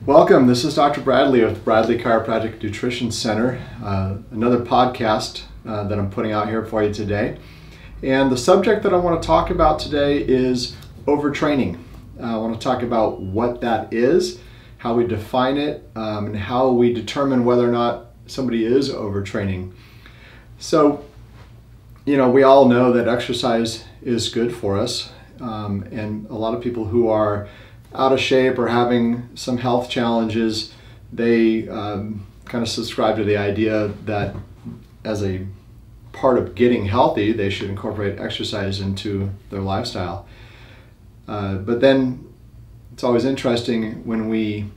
Welcome, this is Dr. Bradley with Bradley Chiropractic Nutrition Center, another podcast that I'm putting out here for you today. And the subject that I want to talk about today is overtraining. I want to talk about what that is, how we define it, and how we determine whether or not somebody is overtraining. So, we all know that exercise is good for us, and a lot of people who are out of shape or having some health challenges, they kind of subscribe to the idea that as a part of getting healthy, they should incorporate exercise into their lifestyle. But then it's always interesting when we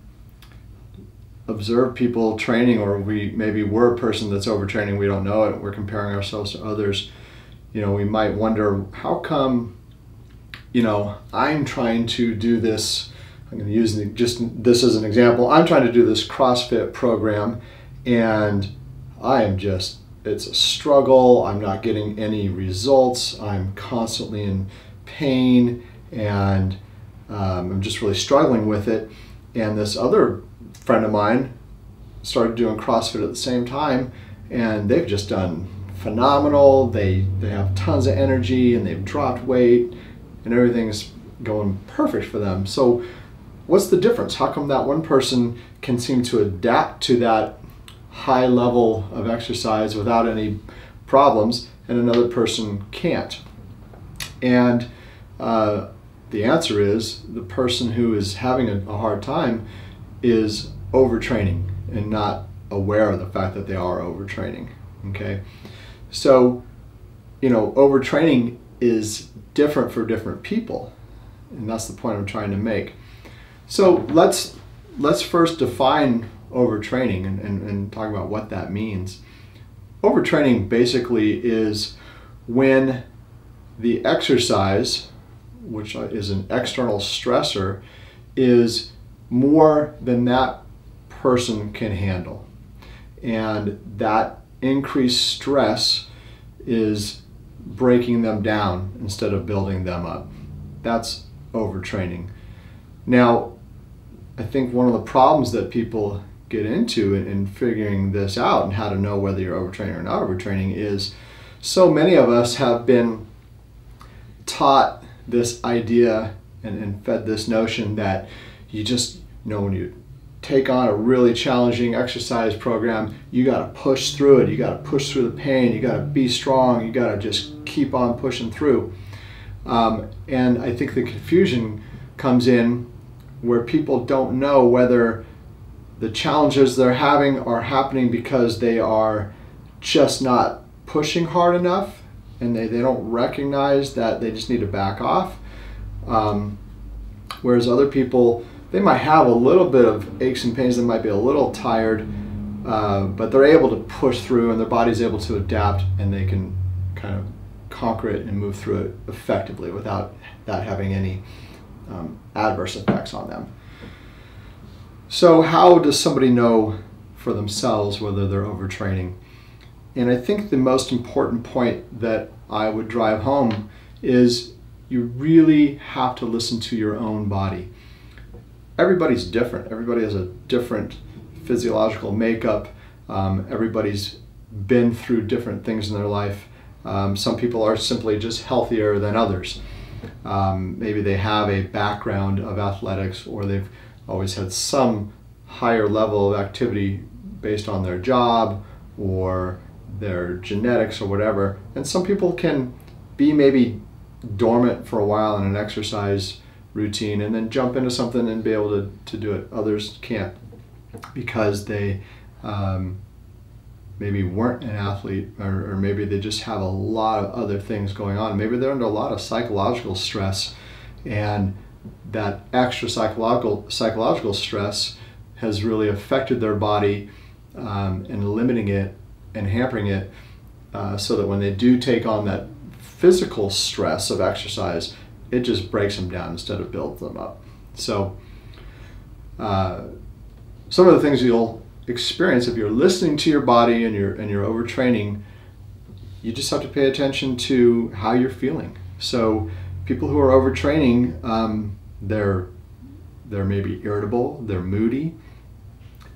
observe people training, or maybe we're a person that's overtraining, we don't know it, we're comparing ourselves to others. We might wonder, how come I'm trying to do this, I'm going to use just this as an example, I'm trying to do this CrossFit program and it's a struggle, I'm not getting any results, I'm constantly in pain, and I'm just really struggling with it. And this other friend of mine started doing CrossFit at the same time, and they've just done phenomenal, they have tons of energy, and they've dropped weight, and everything's going perfect for them. So what's the difference? How come that one person can seem to adapt to that high level of exercise without any problems, and another person can't? And the answer is the person who is having a hard time is overtraining and not aware of the fact that they are overtraining. Okay, so overtraining is different for different people, and that's the point I'm trying to make. So let's first define overtraining and talk about what that means. Overtraining basically is when the exercise, which is an external stressor, is more than that person can handle, and that increased stress is breaking them down instead of building them up. That's overtraining. Now, I think one of the problems that people get into in figuring this out and how to know whether you're overtraining or not overtraining is so many of us have been taught this idea and fed this notion that you just, when you take on a really challenging exercise program, you got to push through it, you got to push through the pain, you got to be strong, you got to just keep on pushing through. And I think the confusion comes in where people don't know whether the challenges they're having are happening because they are just not pushing hard enough, and they don't recognize that they just need to back off. Whereas other people, they might have a little bit of aches and pains, they might be a little tired, but they're able to push through, and their body's able to adapt, and they can kind of conquer it and move through it effectively without that having any adverse effects on them. So how does somebody know for themselves whether they're overtraining? And I think the most important point that I would drive home is you really have to listen to your own body. Everybody's different. Everybody has a different physiological makeup. Everybody's been through different things in their life. Some people are simply just healthier than others. Maybe they have a background of athletics, or they've always had some higher level of activity based on their job or their genetics or whatever. And some people can be maybe dormant for a while in an exercise routine and then jump into something and be able to do it. Others can't because they maybe weren't an athlete, or maybe they just have a lot of other things going on. Maybe they're under a lot of psychological stress, and that extra psychological stress has really affected their body and limiting it and hampering it, so that when they do take on that physical stress of exercise, it just breaks them down instead of builds them up. So some of the things you'll experience if you're listening to your body and you're overtraining, you just have to pay attention to how you're feeling. So people who are overtraining, they're They're maybe irritable, they're moody,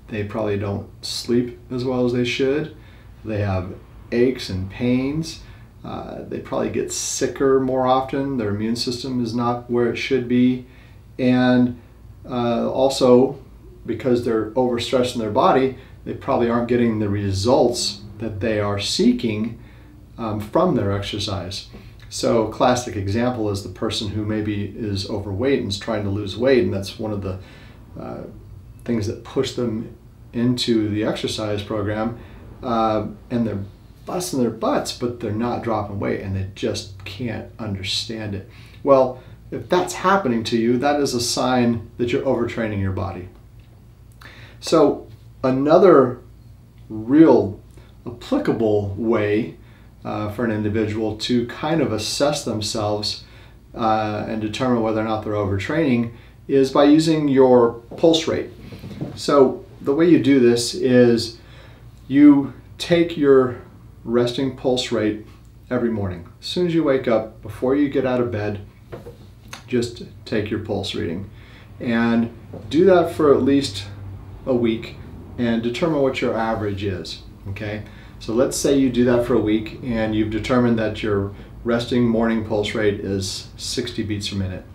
they probably don't sleep as well as they should, they have aches and pains, they probably get sicker more often, their immune system is not where it should be, and also because they're overstressed in their body, they probably aren't getting the results that they are seeking from their exercise. So a classic example is the person who maybe is overweight and is trying to lose weight, and that's one of the things that push them into the exercise program, and they're busting their butts, but they're not dropping weight, and they just can't understand it. Well, if that's happening to you, that is a sign that you're overtraining your body. So another real applicable way for an individual to kind of assess themselves and determine whether or not they're overtraining is by using your pulse rate. So the way you do this is you take your resting pulse rate every morning. As soon as you wake up, before you get out of bed, just take your pulse reading and do that for at least a week and determine what your average is. Okay, so let's say you do that for a week and you've determined that your resting morning pulse rate is 60 beats per minute.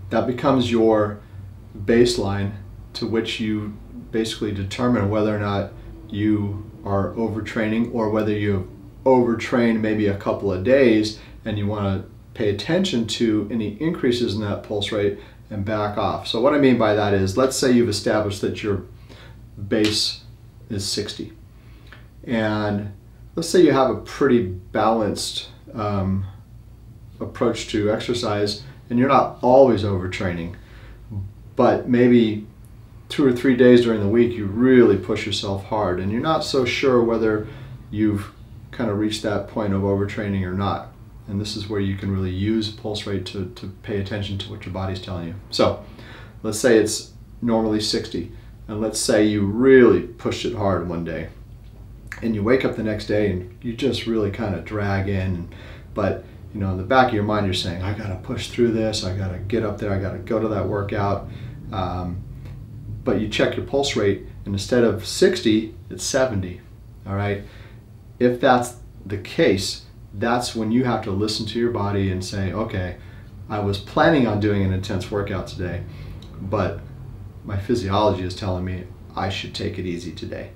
That becomes your baseline to which you basically determine whether or not you are overtraining or whether you've overtrained maybe a couple of days and you want to pay attention to any increases in that pulse rate and back off. So what I mean by that is, let's say you've established that your base is 60. And let's say you have a pretty balanced approach to exercise and you're not always overtraining, but maybe 2 or 3 days during the week you really push yourself hard and you're not so sure whether you've kind of reached that point of overtraining or not. And this is where you can really use pulse rate to pay attention to what your body's telling you. So let's say it's normally 60, and let's say you really pushed it hard one day and you wake up the next day and you just really kind of drag in, but you know, in the back of your mind you're saying, I gotta push through this, I gotta get up there, I gotta go to that workout. But you check your pulse rate and instead of 60, it's 70. All right, if that's the case, that's when you have to listen to your body and say, okay, I was planning on doing an intense workout today, but my physiology is telling me I should take it easy today.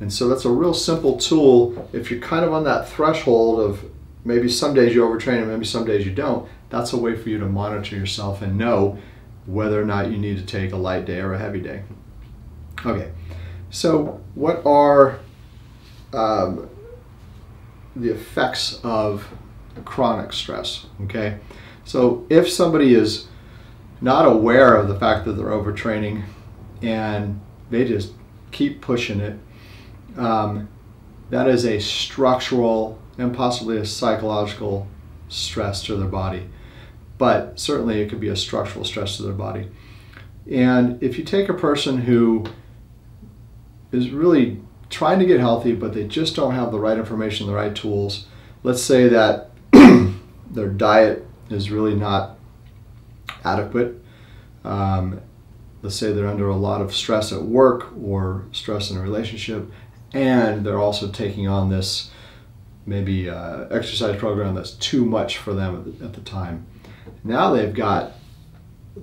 And so that's a real simple tool. If you're kind of on that threshold of maybe some days you overtrain and maybe some days you don't, that's a way for you to monitor yourself and know whether or not you need to take a light day or a heavy day. Okay, so what are the effects of chronic stress? Okay, so if somebody is not aware of the fact that they're overtraining and they just keep pushing it, that is a structural and possibly a psychological stress to their body, but certainly it could be a structural stress to their body. And if you take a person who is really trying to get healthy, but they just don't have the right information, the right tools. Let's say that their diet is really not adequate. Let's say they're under a lot of stress at work or stress in a relationship, and they're also taking on this maybe exercise program that's too much for them at the time. Now they've got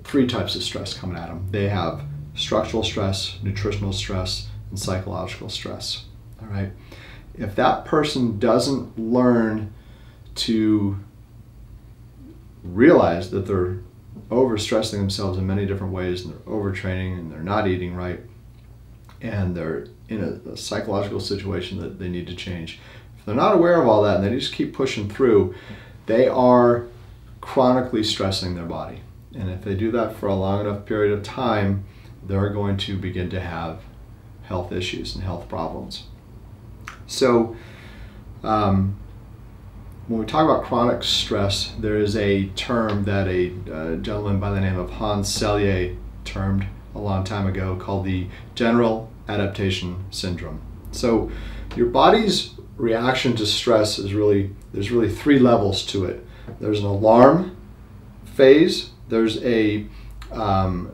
3 types of stress coming at them. They have structural stress, nutritional stress, and psychological stress. All right. If that person doesn't learn to realize that they're overstressing themselves in many different ways, and they're overtraining, and they're not eating right, and they're in a psychological situation that they need to change, if they're not aware of all that and they just keep pushing through, they are chronically stressing their body. And if they do that for a long enough period of time, they're going to begin to have health issues and health problems. So when we talk about chronic stress, there is a term that a gentleman by the name of Hans Selye termed a long time ago called the Adrenal Adaptation Syndrome. So your body's reaction to stress is there's really 3 levels to it. There's an alarm phase, there's a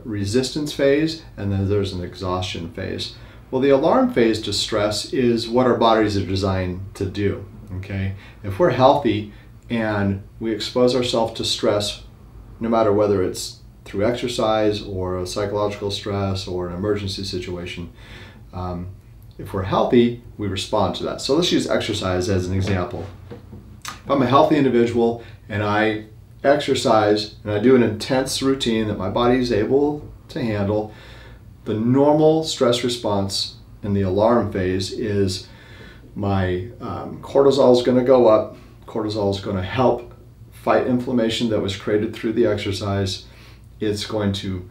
resistance phase, and then there's an exhaustion phase. Well, the alarm phase to stress is what our bodies are designed to do, okay? If we're healthy and we expose ourselves to stress, no matter whether it's through exercise or a psychological stress or an emergency situation, if we're healthy, we respond to that. So let's use exercise as an example. If I'm a healthy individual and I exercise and I do an intense routine that my body is able to handle, the normal stress response in the alarm phase is my cortisol is going to go up. Cortisol is going to help fight inflammation that was created through the exercise. It's going to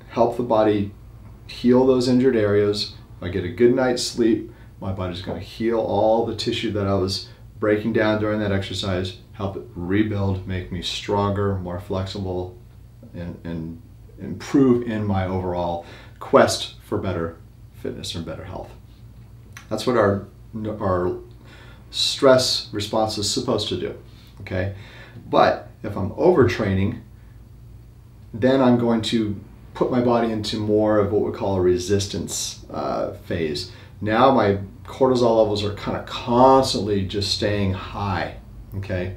help the body heal those injured areas. If I get a good night's sleep, my body's going to heal all the tissue that I was breaking down during that exercise, help it rebuild, make me stronger, more flexible, and improve in my overall quest for better fitness or better health. That's what our stress response is supposed to do, okay? But if I'm overtraining, then I'm going to put my body into more of what we call a resistance phase. Now my cortisol levels are kind of constantly just staying high, okay?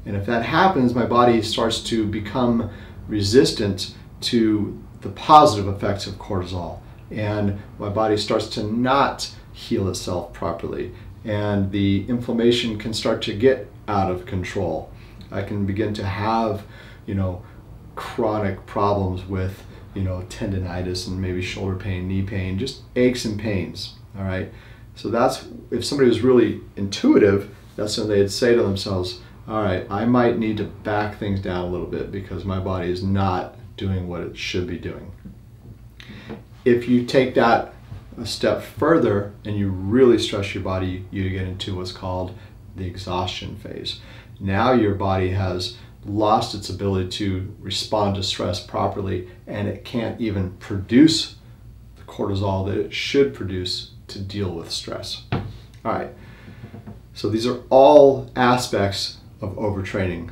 And if that happens, my body starts to become resistant to the positive effects of cortisol, and my body starts to not heal itself properly, and the inflammation can start to get out of control. I can begin to have, chronic problems with, tendinitis and maybe shoulder pain, knee pain, just aches and pains, all right? So that's, if somebody was really intuitive, that's when they'd say to themselves, all right, I might need to back things down a little bit because my body is not doing what it should be doing. If you take that a step further and you really stress your body, you get into what's called the exhaustion phase. Now your body has lost its ability to respond to stress properly, and it can't even produce the cortisol that it should produce to deal with stress. All right, so these are all aspects of overtraining.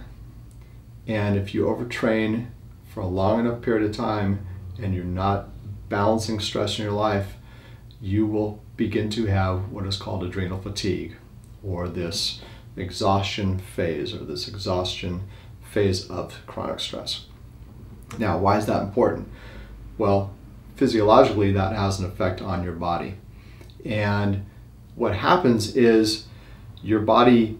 And if you overtrain for a long enough period of time and you're not balancing stress in your life, you will begin to have what is called adrenal fatigue, or this exhaustion phase, or this exhaustion phase of chronic stress. Now, why is that important? Well, physiologically, that has an effect on your body. And what happens is your body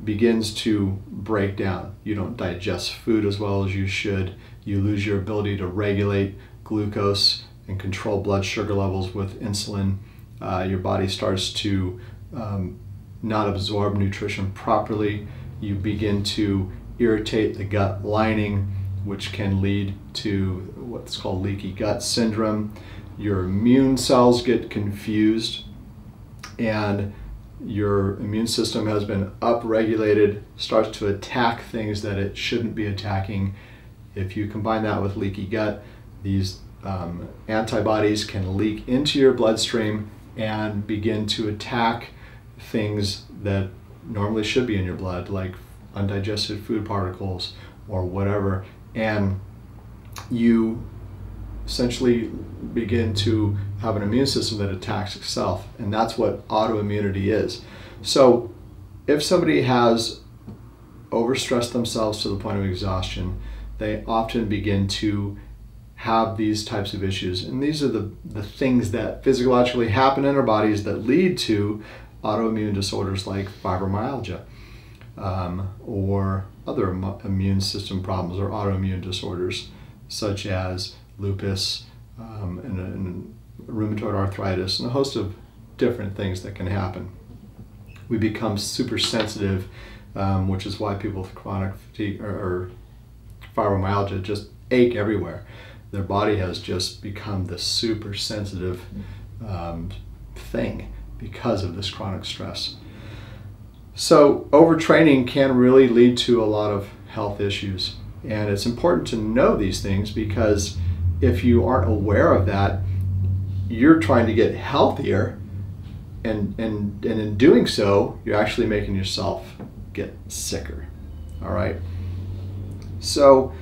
begins to break down. You don't digest food as well as you should. You lose your ability to regulate glucose and control blood sugar levels with insulin. Your body starts to not absorb nutrition properly. You begin to irritate the gut lining, which can lead to what's called leaky gut syndrome. Your immune cells get confused, and your immune system has been upregulated, starts to attack things that it shouldn't be attacking. If you combine that with leaky gut, these antibodies can leak into your bloodstream and begin to attack things that normally should be in your blood, like undigested food particles or whatever, and you essentially begin to have an immune system that attacks itself, and that's what autoimmunity is. So if somebody has overstressed themselves to the point of exhaustion, they often begin to have these types of issues, and these are the things that physiologically happen in our bodies that lead to autoimmune disorders like fibromyalgia, or other immune system problems or autoimmune disorders such as lupus, and rheumatoid arthritis, and a host of different things that can happen. We become super sensitive, which is why people with chronic fatigue or fibromyalgia just ache everywhere. Their body has just become this super sensitive thing because of this chronic stress. So overtraining can really lead to a lot of health issues, and it's important to know these things, because if you aren't aware of that, you're trying to get healthier, and in doing so, you're actually making yourself get sicker. All right. So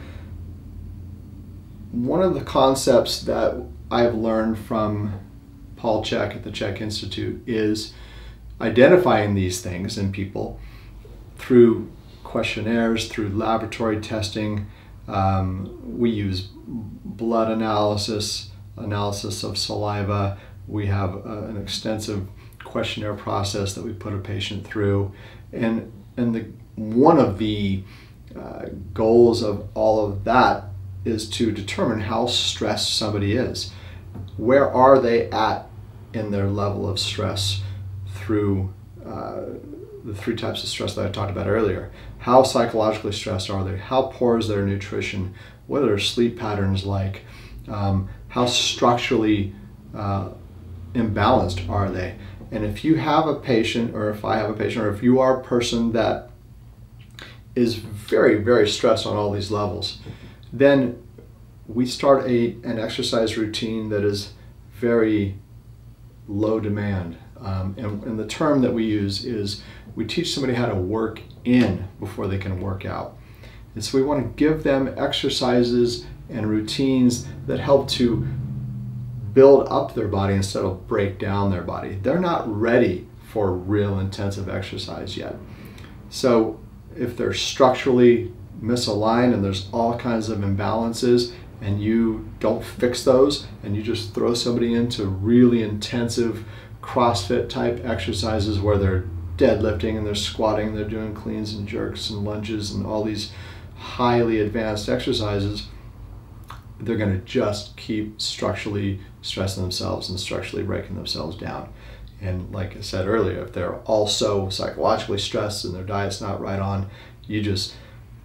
one of the concepts that I've learned from Paul Chek at the Chek Institute is identifying these things in people through questionnaires, through laboratory testing. We use blood analysis of saliva. We have an extensive questionnaire process that we put a patient through. And one of the goals of all of that is to determine how stressed somebody is. Where are they at in their level of stress through the 3 types of stress that I talked about earlier. How psychologically stressed are they? How poor is their nutrition? What are their sleep patterns like? How structurally imbalanced are they? And if you have a patient, or if I have a patient, or if you are a person that is very, very stressed on all these levels, then we start an exercise routine that is very low demand. And the term that we use is we teach somebody how to work in before they can work out. And so we want to give them exercises and routines that help to build up their body instead of break down their body. They're not ready for real intensive exercise yet. So if they're structurally misaligned and there's all kinds of imbalances and you don't fix those and you just throw somebody into really intensive CrossFit type exercises where they're deadlifting and they're squatting and they're doing cleans and jerks and lunges and all these highly advanced exercises, they're going to just keep structurally stressing themselves and structurally breaking themselves down. And like I said earlier, if they're also psychologically stressed and their diet's not right on, you just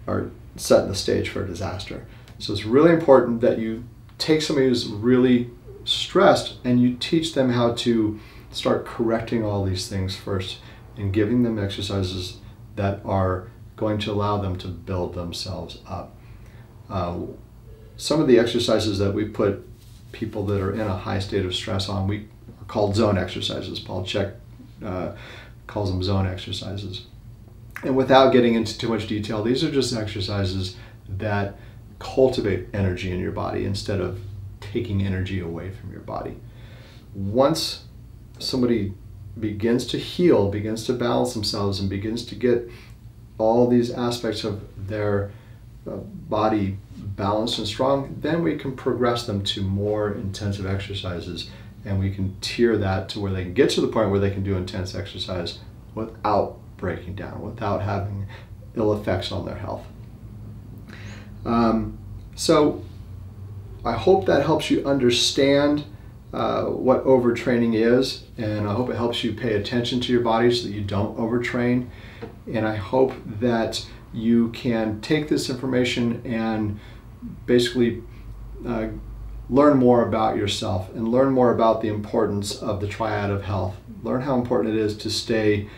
are setting the stage for a disaster. So it's really important that you take somebody who's really stressed and you teach them how to start correcting all these things first and giving them exercises that are going to allow them to build themselves up. Some of the exercises that we put people that are in a high state of stress on, we are called zone exercises. Paul Chek calls them zone exercises. And without getting into too much detail, these are just exercises that cultivate energy in your body instead of taking energy away from your body. Once somebody begins to heal, begins to balance themselves, and begins to get all these aspects of their body balanced and strong, then we can progress them to more intensive exercises, and we can tier that to where they can get to the point where they can do intense exercise without breaking down, without having ill effects on their health. So I hope that helps you understand what overtraining is, and I hope it helps you pay attention to your body so that you don't overtrain. And I hope that you can take this information and basically learn more about yourself and learn more about the importance of the triad of health. Learn how important it is to stay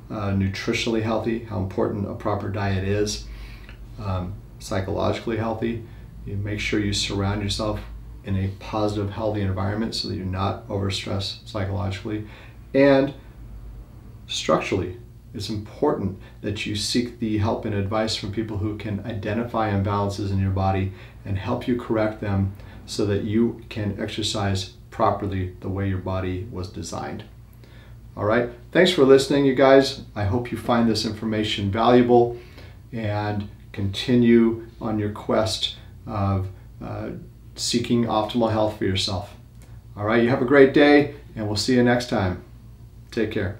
nutritionally healthy, how important a proper diet is, psychologically healthy. You make sure you surround yourself in a positive, healthy environment so that you're not overstressed psychologically. And structurally, it's important that you seek the help and advice from people who can identify imbalances in your body and help you correct them so that you can exercise properly the way your body was designed. All right, thanks for listening, you guys. I hope you find this information valuable and continue on your quest of seeking optimal health for yourself. All right, you have a great day, and we'll see you next time. Take care.